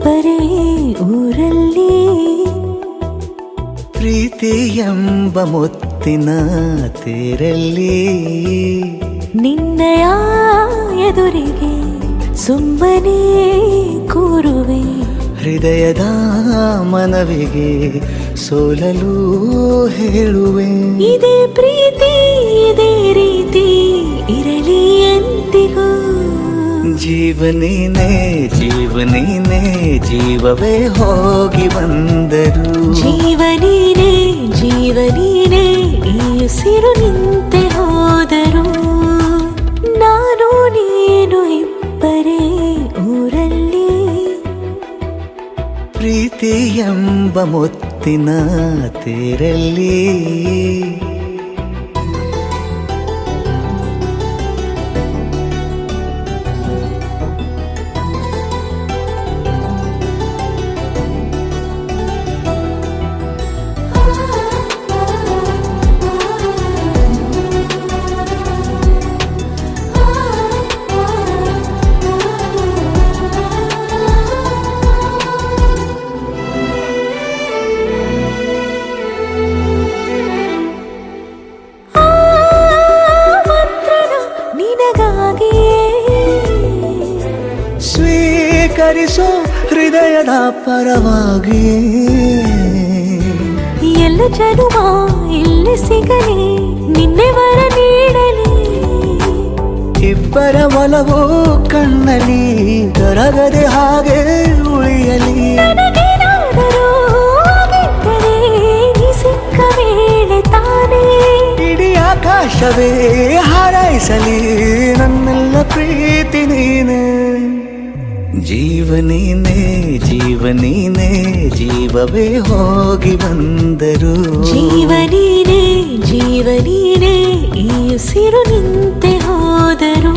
ಇಬ್ಬರೇ ಊರಲ್ಲಿ ಪ್ರೀತಿ ಎಂಬ ಮುತ್ತಿನ ತೇರಲ್ಲಿ ನಿನ್ನಯ ಎದುರಿಗೆ ಸುಮ್ಮನೆ ಕೂರುವೆ ಹೃದಯದ ಮನವಿಗೆ ಸೋಲಲು ಹೇಳುವೆ ಇದೇ ಪ್ರೀತಿ ಇದೇ ರೀತಿ ಇರಲಿ ಎಂದಿಗೂ ಜೀವನೇನೆ ಜೀವನೇನೆ ಜೀವವೇ ಹೋಗಿ ಬಂದರು ಜೀವನೀನೇ ಜೀವನೀನೇ ಈ ಉಸಿರು ನಿಂತೆ ಹೋದರು ನಾನು ನೀನು ಇಬ್ಬರೇ ಊರಲ್ಲಿ ಪ್ರೀತಿ ಎಂಬ ಮುತ್ತಿನ ತೇರಲ್ಲಿ ಸ್ವೀಕರಿಸೋ ಹೃದಯದ ಪರವಾಗಿ ಎಲ್ಲ ಜನುಮ ಇಲ್ಲಿ ಸಿಗಲಿ ನಿನ್ನೆ ವರ ನೀಡಲಿ ಇಬ್ಬರ ಒಲವು ಕಣ್ಣಲ್ಲಿ ಕರಗದೆ ಹಾಗೆ ಉಳಿಯಲಿ ನನಗೇನಾದರೂ ಆಗಿದ್ದರೆ ನೀ ಸಿಕ್ಕ ವೇಳೆ ತಾನೇ ಇಡೀ ಆಕಾಶವೇ ಹಾರೈಸಲಿ ನನ್ನೆಲ್ಲ ಪ್ರೀತಿ ನೀನೆ ಜೀವನೀನೇ ಜೀವನೀನೇ ಜೀವವೇ ಹೋಗಿ ಬಂದರು ಜೀವನೀನೇ ಜೀವನೀನೇ ಈ ಉಸಿರು ನಿಂತೆ ಹೋದರು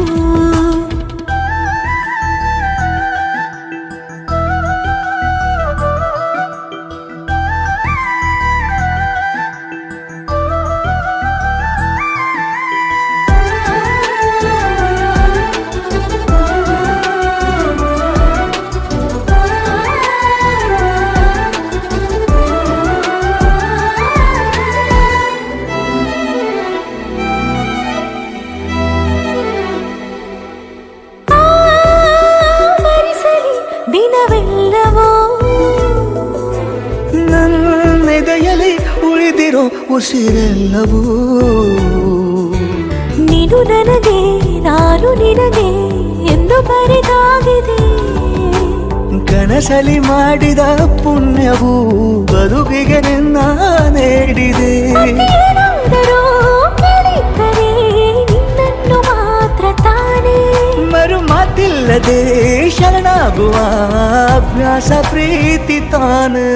ದಿನವೆಲ್ಲವೋ ನನ್ನೆದೆಯಲ್ಲಿ ಉಳಿದಿರೋ ಉಸಿರೆಲ್ಲವೂ ನೀನು ನನಗೆ ನಾನು ನಿನಗೆ ಎಂದು ಬರೆದಾಗಿದೆ ಕನಸಲಿ ಮಾಡಿದ ಪುಣ್ಯವು ಬದುಕಿಗೆ ನಿನ್ನ ನೀಡಿದೆ ಏನಾದರೂ ಕೇಳಿದ್ದರೆ ನಿನ್ನನ್ನು ಮಾತ್ರ ತಾನೇ ಮರು ಮಾತಿಲ್ಲದೆ ಶರಣಾಗುವ ಅಭ್ಯಾಸ ಪ್ರೀತಿ ತಾನೆ